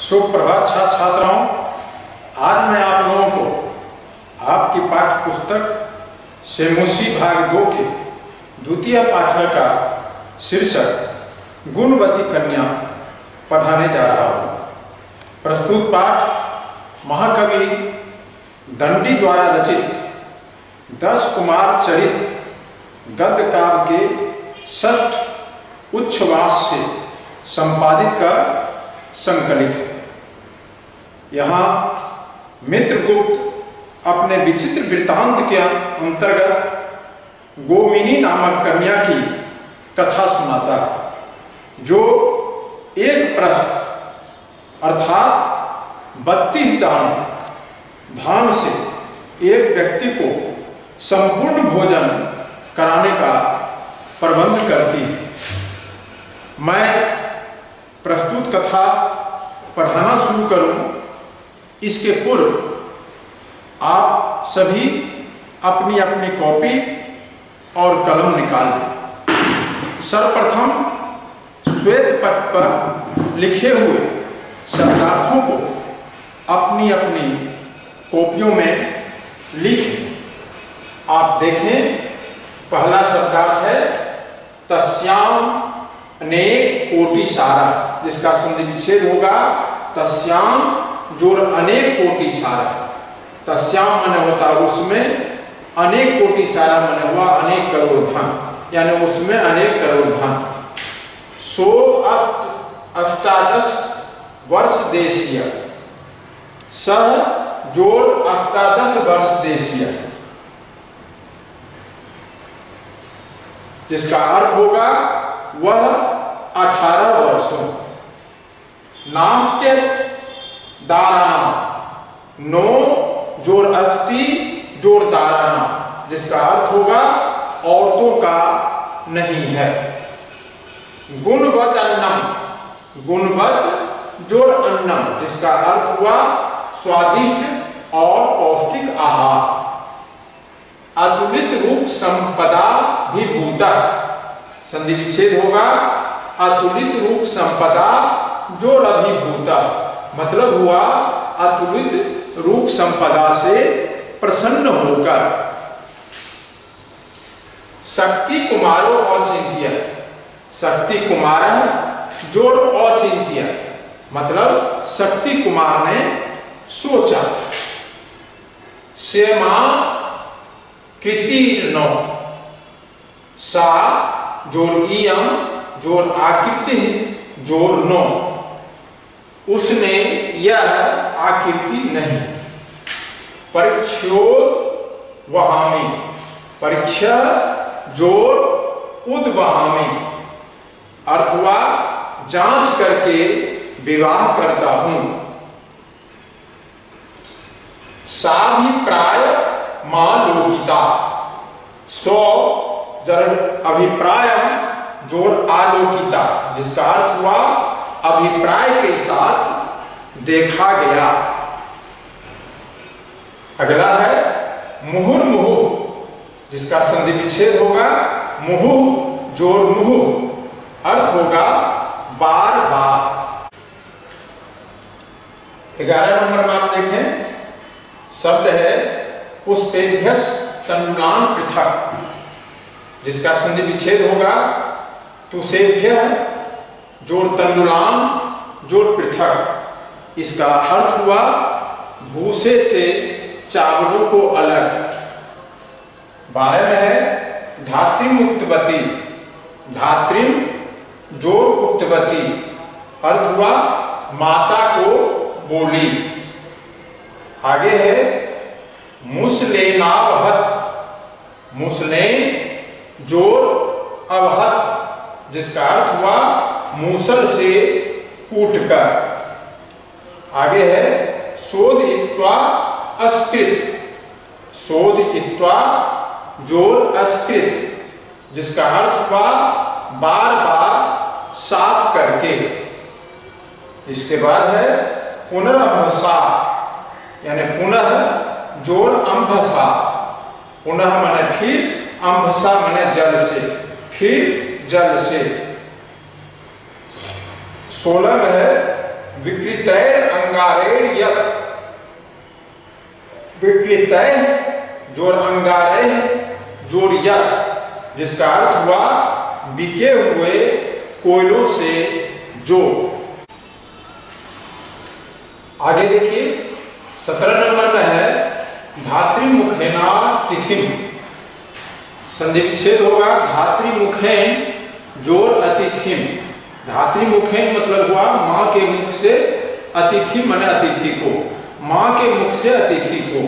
सुप्रभात छात्राओं, आज मैं आप लोगों को आपकी पाठ्य पुस्तक सेमुसी भाग 2 के द्वितीय पाठ्य का शीर्षक गुणवती कन्या पढ़ाने जा रहा हूँ। प्रस्तुत पाठ महाकवि दंडी द्वारा रचित 10 कुमार चरित गद्य काव्य के षष्ठ उच्छ्वास से संपादित कर संकलित है। यहाँ मित्रगुप्त अपने विचित्र वृत्तांत के अंतर्गत गोमिनी नामक कन्या की कथा सुनाता है, जो एक प्रस्थ अर्थात 32 धान से एक व्यक्ति को संपूर्ण भोजन कराने का प्रबंध करती है। मैं प्रस्तुत कथा पढ़ाना शुरू करूं, इसके पूर्व आप सभी अपनी अपनी कॉपी और कलम निकाल लें। सर्वप्रथम श्वेत पट पर लिखे हुए शब्दार्थों को अपनी अपनी कॉपियों में लिखें। आप देखें, पहला शब्दार्थ है तस्याम अनेक कोटि सारा, जिसका संधि विच्छेद होगा तस्याम जोड़ अनेक कोटि सारा। तस्याम माने होता है उसमें, अनेक कोटि सारा माने हुआ अनेक करोड़ धन, यानी उसमें अनेक करोड़ धन। सो अष्टादश वर्ष देशीय, सह जोड़ अष्टादश वर्ष देशीय, जिसका अर्थ होगा वह 18 वर्षों। नास्त्य दाराना, 9 जोड़ अस्थि जोड़ दाराना, जिसका अर्थ होगा औरतों का नहीं है। गुणवत अन्नम, गुणवत जोड़ अन्नम, जिसका अर्थ हुआ स्वादिष्ट और पौष्टिक आहार। अतुलित रूप संपदा विभूता, संधि विच्छेद होगा अतुलित रूप संपदा जोड़ अभिभूता, मतलब हुआ अतुलित रूप संपदा से प्रसन्न होकर। शक्ति कुमारो औचिंत्य, शक्ति कुमार जोड़ औचिंत्य, मतलब शक्ति कुमार ने सोचा। सेमा कृतिर्नो, सा जोड़ इयम जोड़ आकृति जोड़ नो, उसने यह आकृति नहीं। परीक्षोद वहामी, परीक्षा जोड़ उद्वहामी, अर्थ हुआ जांच करके विवाह करता हूं। साभिप्राय मालोकिता, सो अभिप्राय जोड़ आलोकिता, जिसका अर्थ हुआ अभिप्राय के साथ देखा गया। अगला है मुहुर्मुहु, जिसका संधि विच्छेद होगा मुहु जोड़ मुहु, अर्थ होगा बार बार। 11 नंबर में आप देखें, शब्द है पुष्पेभ्यस तण्डुलान पृथक, जिसका संधि विच्छेद होगा तुसेभ्य जोड़ तण्डुलान जोड़ पृथक। इसका अर्थ हुआ भूसे से चावलों को अलग। 12 में है धात्रिम उक्तवती, धात्रिम जोड़ उक्तवती, अर्थ हुआ माता को बोली। आगे है मुसलेनावहत, मुसलेन जोड़ अवहत, जिसका अर्थ हुआ मूसल से कूटकर। आगे है शोध इत्वा अस्कृत, शोध इत्वा जोड़ अस्कृत, जिसका अर्थ हुआ बार बार साफ करके। इसके बाद है पुनरअंभसा, यानी पुनः जोड़ अंभसा, पुनः माने फिर, अंभसा माने जल से, फिर जल से। 16 है विकृतैर अंगारेण यत्, विकृतैर जोड़ अंगारेण जोड़ यत्, जिसका अर्थ हुआ बिके हुए कोयलों से जो। आगे देखिए 17 नंबर में है धात्रीमुखेना तिथिम। संधि विच्छेद होगा धात्रीमुखेन जोड़ अतिथिम। धात्रीमुखेन मतलब हुआ मां के मुख से, अतिथि माने अतिथि को, मां के मुख से अतिथि को।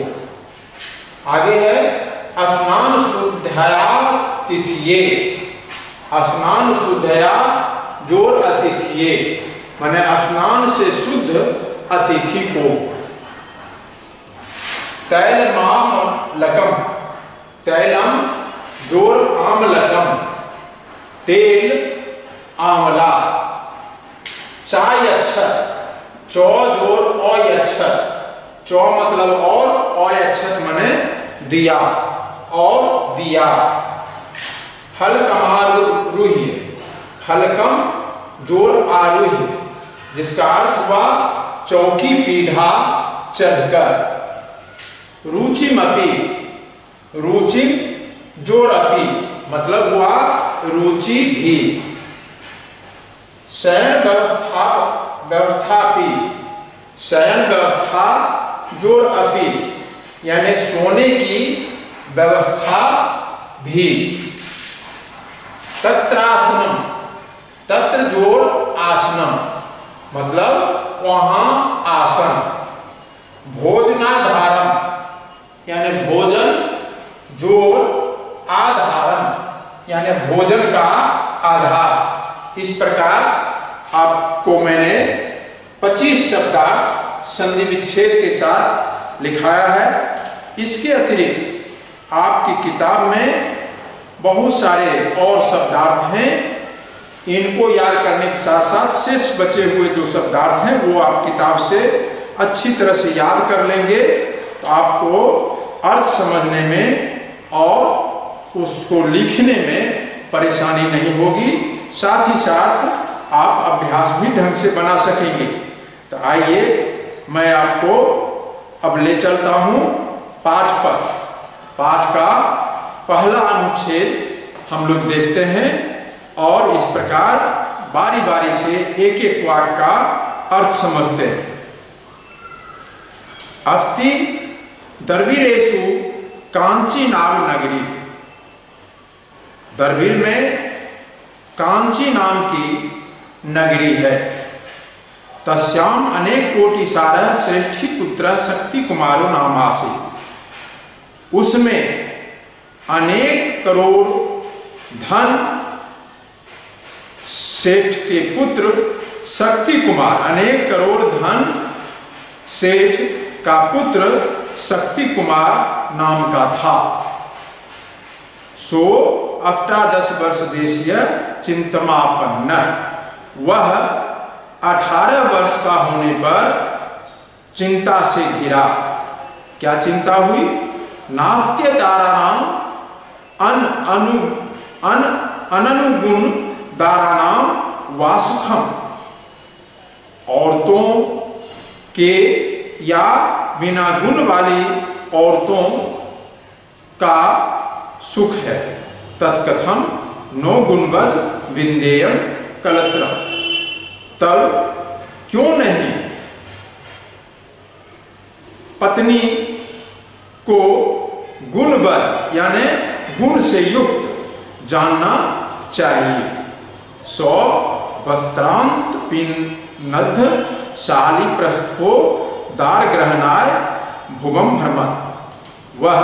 आगे है स्नान शुद्धया तिथिये। स्नान शुद्धया जोड़ अतिथिये माने स्नान से शुद्ध अतिथि को। तैलमाम लकम, तैलम जोड़ आमलकम, तेल आंवला। चाय अक्षत, चौ जोड़ ऑय अक्षत, चौ मतलब और, ऑय अक्षत माने दिया, और दिया। हलकमारूह्य, हलकम जोड़ आरूह्य, जिसका अर्थ हुआ चौकी पीढ़ा चढ़कर। रुचिमपि, रुचि जोड़ अपि मतलब हुआ रुचि भी। शयन व्यवस्था, व्यवस्थापि, शयन व्यवस्था जोड़ अपि यानी सोने की व्यवस्था भी। तत्रासनम, तत्र जोड़ आसनम मतलब वहां आसन। भोजनाधारम यानी भोजन जोड़ आधारम यानी भोजन का आधार। इस प्रकार आपको मैंने 25 शब्दार्थ संधि विच्छेद के साथ लिखाया है। इसके अतिरिक्त आपकी किताब में बहुत सारे और शब्दार्थ हैं। इनको याद करने के साथ साथ शेष बचे हुए जो शब्दार्थ हैं वो आप किताब से अच्छी तरह से याद कर लेंगे, तो आपको अर्थ समझने में और उसको लिखने में परेशानी नहीं होगी। साथ ही साथ आप अभ्यास भी ढंग से बना सकेंगे। तो आइए मैं आपको अब ले चलता हूं पाठ पर। पाठ का पहला अनुच्छेद हम लोग देखते हैं और इस प्रकार बारी बारी से एक एक वाक्य का अर्थ समझते हैं। अस्ति दरवीरेषु कांची नाम नगरी। दरवीर में कांची नाम की नगरी है। तस्याम अनेक कोटि सारः श्रेष्ठी पुत्र शक्ति कुमारो नामासि। उसमें अनेक करोड़ धन सेठ के पुत्र शक्ति कुमार, अनेक करोड़ धन सेठ का पुत्र शक्ति कुमार नाम का था। सो 18 वर्ष देशीय चिंतमापन्न। वह 18 वर्ष का होने पर चिंता से घिरा। क्या चिंता हुई? नास्त्य दारानाम अननुगुण दारानाम वासुखम। औरतों के या बिना गुण वाली औरतों का सुख है। तत्कथम नो गुणवद विंदेयम कलत्र। तब क्यों नहीं पत्नी को गुणवद यानी गुण से युक्त जानना चाहिए। सौ वस्त्रांत पिनद्ध शाली प्रस्थो दार ग्रहणाय भुवम भ्रमत। वह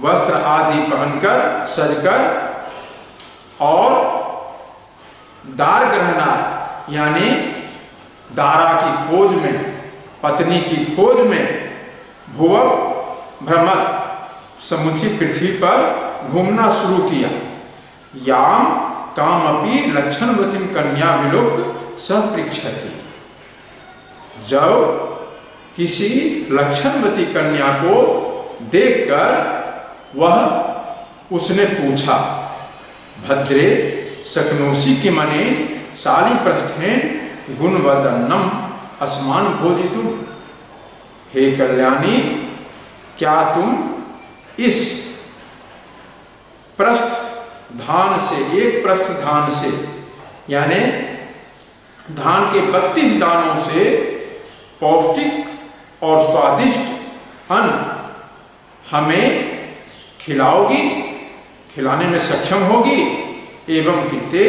वस्त्र आदि पहनकर सजकर और दार ग्रहणाय यानी दारा की खोज में, पत्नी की खोज में भुवम भ्रमत समुची पृथ्वी पर घूमना शुरू किया। याम कामपि लक्षणवतीं कन्या विलोक सह पृच्छति। जब किसी लक्षणवती कन्या को देखकर वह उसने पूछा, भद्रे शक्नोषि किमने शाली प्रस्थेन गुणवदन्नम अस्मान भोजितुम। हे कल्याणी, क्या तुम इस प्रस्थ धान से, एक प्रस्थ धान से, यानी धान के 32 दानों से पौष्टिक और स्वादिष्ट अन्न हमें खिलाओगी, खिलाने में सक्षम होगी। एवं कित्ते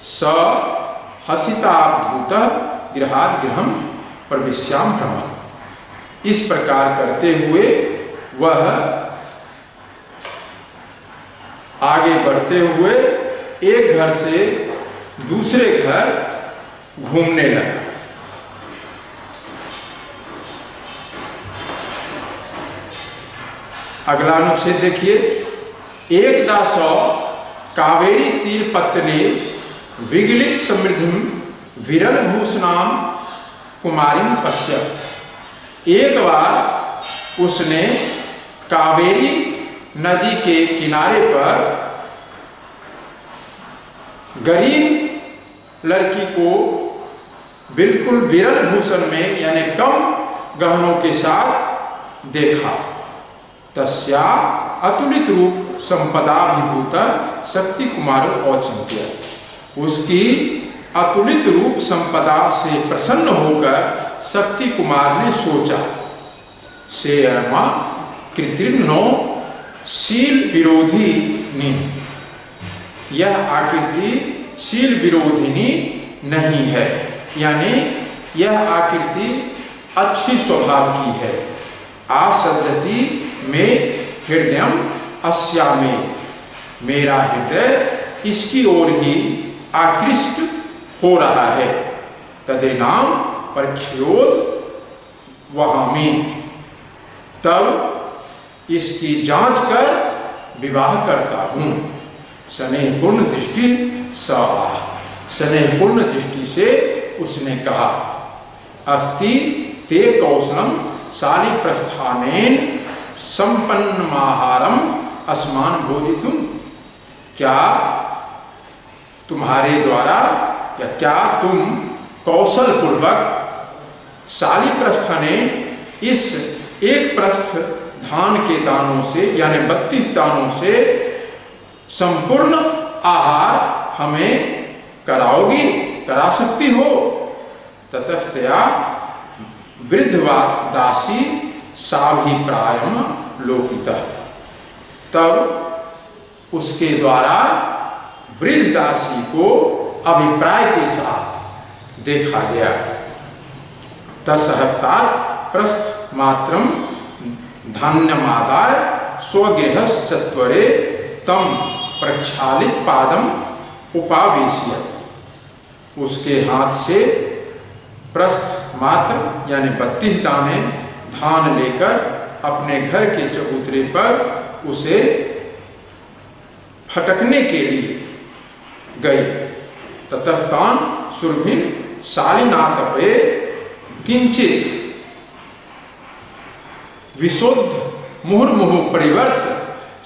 स हसिताभूत गृहाद गृहम प्रविश्याम भ्रमः। इस प्रकार करते हुए वह आगे बढ़ते हुए एक घर से दूसरे घर घूमने लगा। अगला अनुच्छेद देखिए। एकदा सौ कावेरी तीर पत्तने विगलित समृद्धिम विरल भूषणाम कुमारीम पश्यत्। एक बार उसने कावेरी नदी के किनारे पर गरीब लड़की को बिल्कुल विरल भूषण में, यानी कम गहनों के साथ देखा। तस्या अतुलित रूप संपदाभिभूत शक्ति कुमार औचित्य। उसकी अतुलित रूप संपदा से प्रसन्न होकर शक्ति कुमार ने सोचा, से कृत्रिनो शील विरोधिनी, यह आकृति शील विरोधिनी नहीं है, यानी यह आकृति अच्छी स्वभाव की है। आसज्जति में हृदयम अस्या में, मेरा हृदय इसकी ओर ही आकृष्ट हो रहा है। तदेनाम परीक्षोद वहामी, तब इसकी जांच कर विवाह करता हूं। स्नेह पूर्ण दृष्टि सवाह, स्नेह पूर्ण दृष्टि से उसने कहा, अस्ति ते कौशलम शाली प्रस्थानेन संपन्नमाहारम अस्मान भोजितुम। क्या तुम्हारे द्वारा, या क्या तुम कौशल पूर्वक शाली प्रस्थाने, इस एक प्रस्थ धान के दानों से, यानी 32 दानों से संपूर्ण आहार हमें कराओगी, करा सकती हो। ततस्तया वृद्धवा दासी साभिप्रायम लोकितः। तब उसके द्वारा वृद्ध दासी को अभिप्राय के साथ देखा गया। तत्सहस्तात् प्रस्थ मात्रम धान्यमादाय स्वगृहश्चत्वरे तम प्रक्षालित पादम उपावेश्यत्। उसके हाथ से प्रस्थ मात्र यानी 32 दाने धान लेकर अपने घर के चबूतरे पर उसे फटकने के लिए गई। ततस्तान सुरभिन शालिनातपे किंचित विशुद्ध मुहुर्मुहु परिवर्त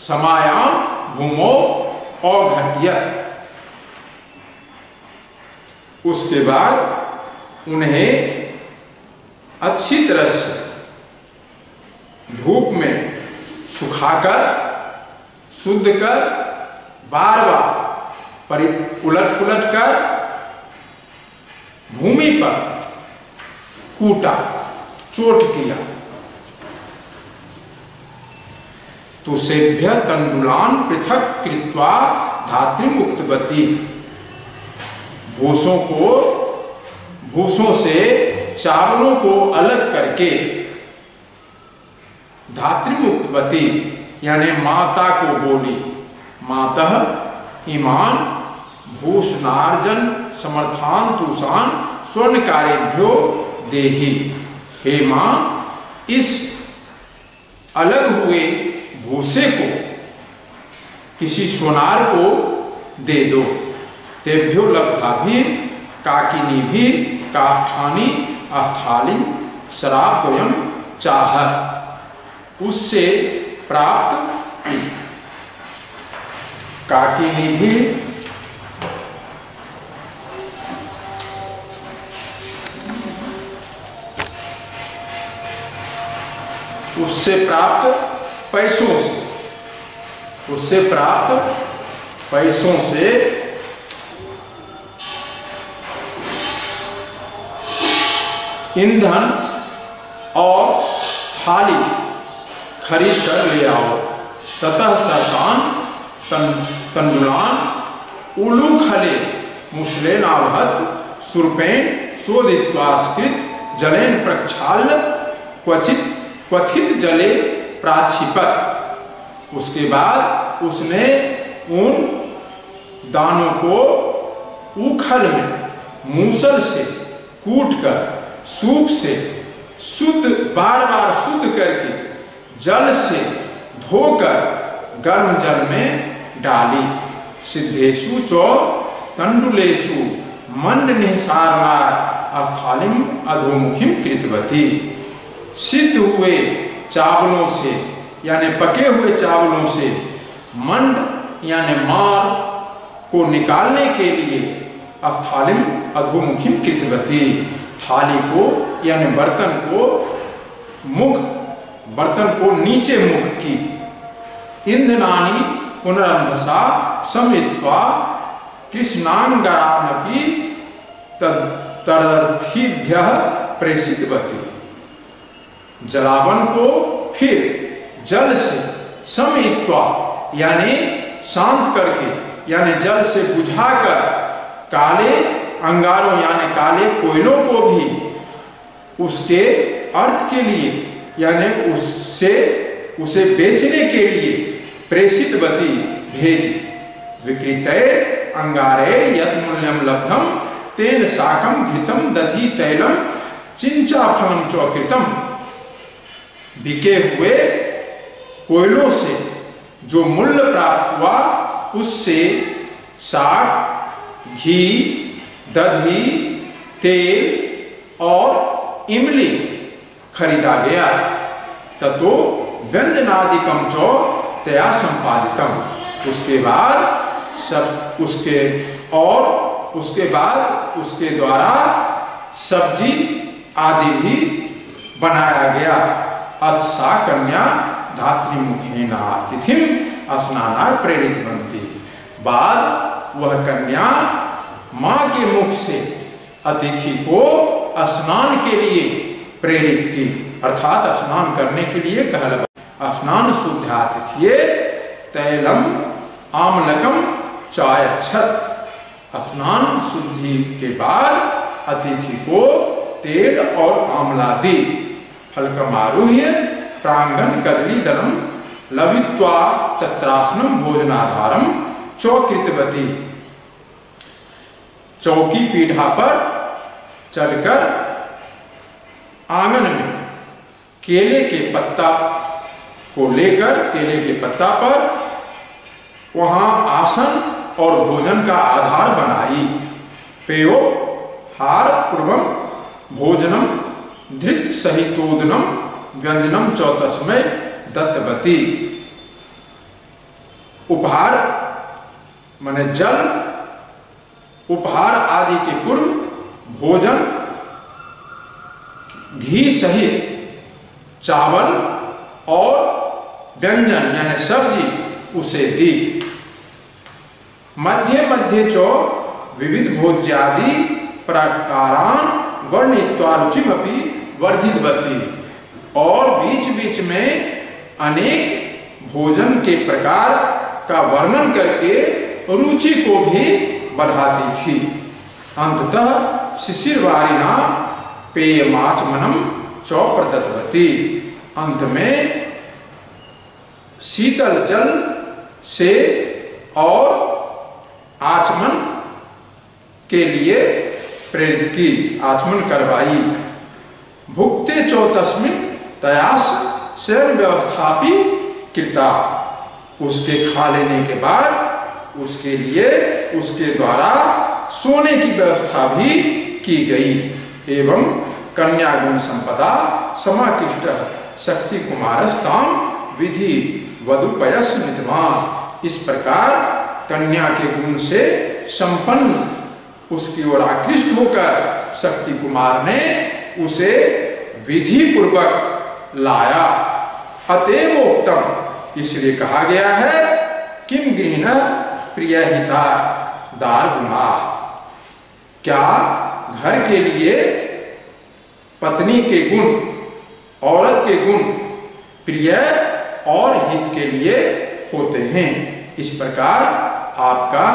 समायाम भूमो औघट्यत। उसके बाद उन्हें अच्छी तरह से धूप में सुखाकर शुद्ध कर बार बार उलट पुलट कर भूमि पर कूटा, चोट किया। तुसेभ्य तंडुलान पृथक कृत्वा धात्रिम उक्तवती। भूसों से चावलों को अलग करके धात्रिम उक्तवती यानी माता को बोली, मातः ईमान भूषणार्जन समर्थान तुषान स्वर्ण कार्यभ्यो देहि। हे मां, इस अलग हुए भूसे को किसी सोनार को दे दो। तेभ्यो लब्धा भी काकिनी भी काष्ठानी अस्थालिन शराबद्वयम चाहत। उससे प्राप्त काकिनी भी उससे प्राप्त पैसों से, उससे प्राप्त पैसों से ईंधन और थाली खरीद कर ले आओ। ततः सरतान तंडुलान उलू खले मुसलेन आवहत सुरपेन शोधित्वास्कृत जलेन प्रक्षाल्य क्वथित जले प्राक्षिपत। उसके बाद उसने उन दानों को उखल में मूसल से कूटकर सूप से शुद्ध बार बार शुद्ध करके जल से धोकर गर्म जल में डाली। सिद्धेषु चो तंडुलेषु मंड निसारणार अर्थालिम अधोमुखिम कृतवती। सिद्ध हुए चावलों से यानी पके हुए चावलों से मंड यानी मार को निकालने के लिए अर्थालिम अधोमुखिम कृतवती, थाली को यानी बर्तन को बर्तन को नीचे मुख की। इंधनानि पुनरंभसा समित्वा कृष्णांगरानपि तदर्थीभ्यः प्रेषितवती। जलावन को फिर जल से समित्वा यानी शांत करके यानी जल से बुझाकर काले अंगारों यानी काले कोयलों को भी उसके अर्थ के लिए यानी उसे बेचने के लिए प्रेषितवती भेजी। विकृते अंगारे यत मूल्यम लब्धम तेन शाकम घृतम दधि तैलम चिंचा फलम चौकृतम। बिके हुए कोयलों से जो मूल्य प्राप्त हुआ उससे शाक, घी, दधी, तेल और इमली खरीदा गया। ततो व्यंजनादिकम चो तया संपादितम। उसके बाद उसके द्वारा सब्जी आदि भी बनाया गया। अथ सा कन्या धात्री मुखेना तिथिम स्नानाय प्रेरित बनती। बाद वह कन्या मां के मुख से अतिथि को स्नान के लिए प्रेरित की, अर्थात स्नान करने के लिए कहल। स्नान शुद्धातिथ्ये तैलम आमलकम चायच्छत। स्नान शुद्धि के बाद अतिथि को तेल और आमला दी। फलकमारुह्य प्रांगण कदली दलम लवित्वा तत्रासनम भोजनाधारम चौकृतवती। चौकी पीढ़ा पर चढ़कर आंगन में केले के पत्ता को लेकर केले के पत्ता पर वहां आसन और भोजन का आधार बनाई। पेयो हार पूर्वम भोजनम धृत सहितोदनम व्यंजनम चौतस्मय दत्तवती। उपहार माने जल, उपहार आदि के पूर्व भोजन घी सहित चावल और व्यंजन यानी सब्जी उसे दी। मध्य मध्य चो विविध भोज्यादि प्रकारान वर्णित्वा रुचिमपि वर्धितवती। और बीच बीच में अनेक भोजन के प्रकार का वर्णन करके रुचि को भी बढ़ाती थी। अंततः शिशिरवारिना पेयमाचमनम चौप्रदत्तवती। अंत में शीतल जल से और आचमन के लिए प्रेरित की, आचमन करवाई। भुक्ते चौतस्मिन तयास शयन व्यवस्था भी कृता। उसके खा लेने के बाद उसके लिए उसके द्वारा सोने की व्यवस्था भी की गई। एवं कन्या गुण संपदा समाकृष्ट शक्ति कुमारस्ताम विधि वधुपयस निधवान। इस प्रकार कन्या के गुण से संपन्न उसकी ओर आकृष्ट होकर शक्ति कुमार ने उसे विधि पूर्वक लाया। अतएवोक्तम, इसलिए कहा गया है किम गृहिणः प्रियहिता दार गुणा, क्या घर के लिए पत्नी के गुण, औरत के गुण प्रिय और हित के लिए होते हैं। इस प्रकार आपका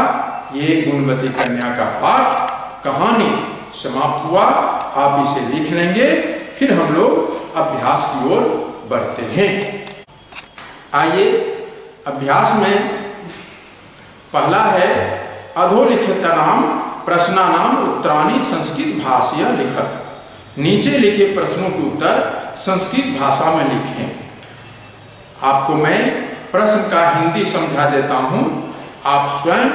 ये गुणवती कन्या का पाठ कहानी समाप्त हुआ। आप इसे लिख लेंगे, फिर हम लोग अभ्यास की ओर बढ़ते हैं। आइए अभ्यास में पहला है अधोलिखितानां प्रश्नानां उत्तराणि संस्कृत भाषया लिखत। नीचे लिखे प्रश्नों के उत्तर संस्कृत भाषा में लिखें। आपको मैं प्रश्न का हिंदी समझा देता हूं, आप स्वयं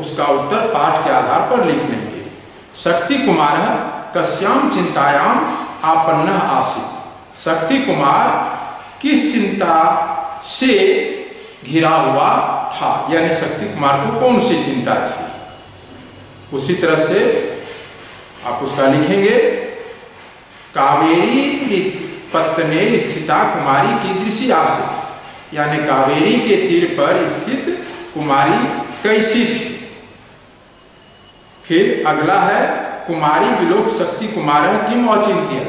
उसका उत्तर पाठ के आधार पर लिख लेंगे। शक्ति कुमार कस्याम चिंतायाम आपन्नः आसीत्। शक्ति कुमार किस चिंता से घिरा हुआ था, यानी शक्ति कुमार को कौन सी चिंता थी। उसी तरह से आप उसका लिखेंगे कावेरी पत्तने स्थिता कुमारी कीदृशी आसीत्, यानी कावेरी के तीर पर स्थित कुमारी कैसी थी। फिर अगला है कुमारी विलोक शक्ति कुमार किम औचिन्त्य,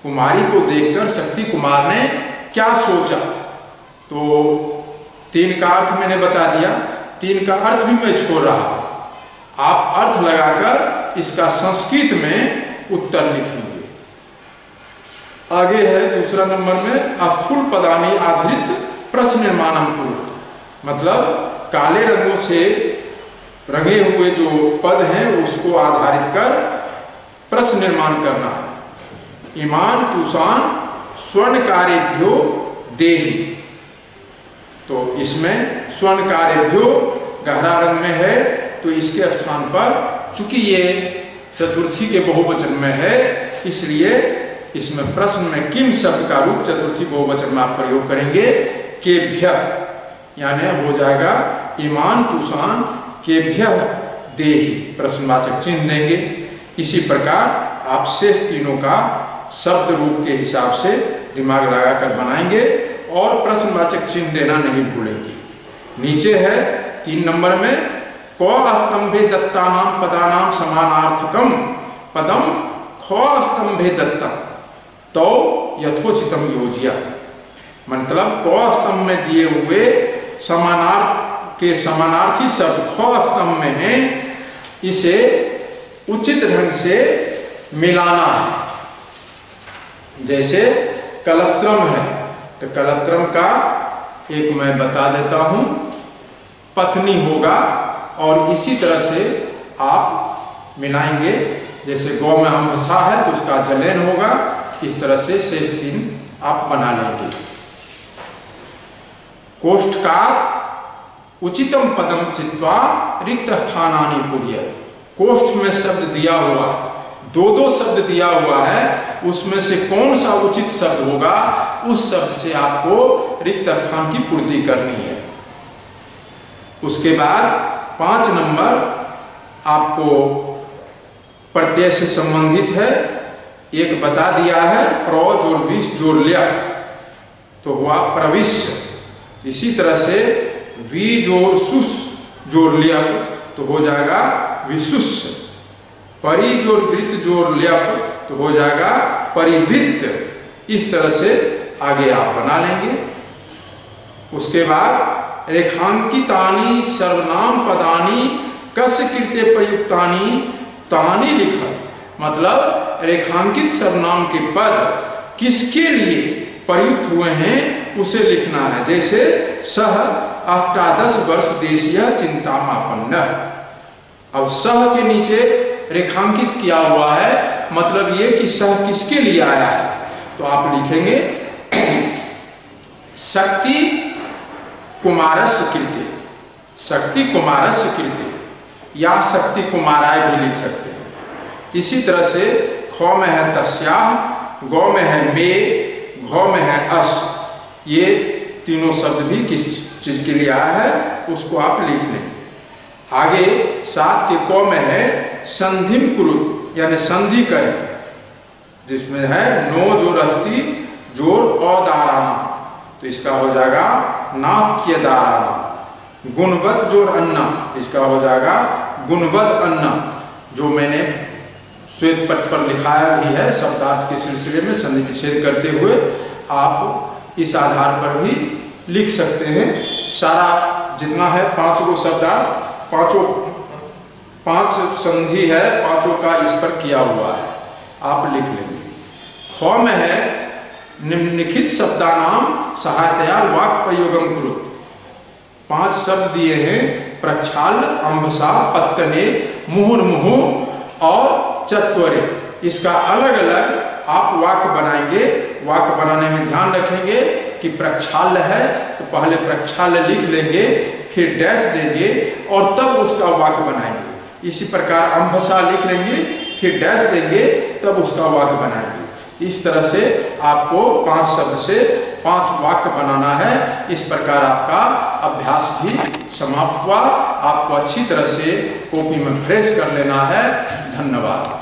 कुमारी को देखकर शक्ति कुमार ने क्या सोचा। तो 3 का अर्थ मैंने बता दिया, 3 का अर्थ भी मैं छोड़ रहा हूं, आप अर्थ लगाकर इसका संस्कृत में उत्तर लिखेंगे। आगे है दूसरा नंबर में अस्थूल पदानि आधृत प्रश्न निर्माणम कुरु, मतलब काले रंगों से रंगे हुए जो पद हैं उसको आधारित कर प्रश्न निर्माण करना है। इमान तुषान स्वर्णकारेभ्यो देहि, तो इसमें स्वर्णकारेभ्यो गहरा रंग में है, तो इसके स्थान पर चूंकि ये चतुर्थी के बहुवचन में है, इसलिए इसमें प्रश्न में किम शब्द का रूप चतुर्थी बहुवचन में आप प्रयोग करेंगे केभ्य, यानी हो जाएगा इमान तुषान केभ्य देहि, प्रश्नवाचक चिन्ह देंगे। इसी प्रकार आप शेष तीनों का शब्द रूप के हिसाब से दिमाग लगाकर बनाएंगे और प्रश्नवाचक चिन्ह देना नहीं भूलेंगे। नीचे है 3 नंबर में क स्तंभे दत्तानां पदानां समानार्थकम पदम ख स्तंभे दत्तम तो यथोचितम योजिया, मतलब क स्तंभ में दिए हुए समानार्थ के समानार्थी शब्द ख स्तंभ में है, इसे उचित ढंग से मिलाना है। जैसे कलत्रम है, तो कलत्रम का एक मैं बता देता हूं, पत्नी होगा, और इसी तरह से आप मिलाएंगे। जैसे गौ में हम सा है तो उसका जलेन होगा, इस तरह से शेष 3 आप बना लेंगे। कोष्ठकात् उचितम पदम चित्वा रिक्त स्थानानि पूर्यत, कोष्ठ में शब्द दिया हुआ, 2 शब्द दिया हुआ है, उसमें से कौन सा उचित शब्द होगा, उस शब्द से आपको रिक्त स्थान की पूर्ति करनी है। उसके बाद 5 नंबर आपको प्रत्यय से संबंधित है, एक बता दिया है प्र जोड़ विश जोड़ लिया तो हुआ प्रविश्य। इसी तरह से वी जोड़ सुस जोड़ लिया तो हो जाएगा विशुष्य। परि जोड़ वृत्त जोड़ लिया तो हो जाएगा परिवृत्त। इस तरह से आगे आप बना लेंगे। उसके बाद रेखांकितानि सर्वनाम पदानि कस्य कृते प्रयुक्तानि तानि लिखत, मतलब रेखांकित सर्वनाम के पद किसके लिए प्रयुक्त हुए हैं उसे लिखना है। जैसे सह 18 वर्ष देशीय चिंतामापन्न, अब सह के नीचे रेखांकित किया हुआ है, मतलब ये कि सह किसके लिए आया है, तो आप लिखेंगे शक्ति कुमारस्य कृते, शक्ति कुमारस्य कृते, या शक्ति कुमाराय भी लिख सकते हैं। इसी तरह से ख में है तस्याः, गौ में है मे, घ में है अस, ये तीनों शब्द भी किस चीज के लिए आया है उसको आप लिख लेंगे। आगे 7 के क में है संधिम कुरुत, यानी संधि करें, जिसमें है नो जोड़ अस्थि जोड़ अदाराना, तो इसका हो जाएगा नाफ्यदाराणाम। गुणवत जोड़ अन्ना, इसका हो जाएगा गुणवत अन्ना। जो मैंने श्वेत पट पर लिखाया भी है शब्दार्थ के सिलसिले में संधि विच्छेद करते हुए, आप इस आधार पर भी लिख सकते हैं। सारा जितना है 5 गो शब्दार्थ, 5 संधि है, 5 का इस पर किया हुआ है, आप लिख लेंगे। ख में है निम्नलिखित शब्दानाम सहायतया वाक् प्रयोगम कुरु। 5 शब्द दिए हैं, प्रक्षाल, अम्बसा, पत्तने, मुहुर्मुहुः और चत्वरे। इसका अलग अलग आप वाक्य बनाएंगे। वाक्य बनाने में ध्यान रखेंगे कि प्रक्षाल है तो पहले प्रक्षाल लिख लेंगे, फिर डैश देंगे और तब उसका वाक्य बनाएंगे। इसी प्रकार अम्बसा लिख लेंगे, फिर डैश देंगे, तब उसका वाक्य बनाएंगे। इस तरह से आपको 5 शब्द से 5 वाक्य बनाना है। इस प्रकार आपका अभ्यास भी समाप्त हुआ। आपको अच्छी तरह से कॉपी में फ्रेश कर लेना है। धन्यवाद।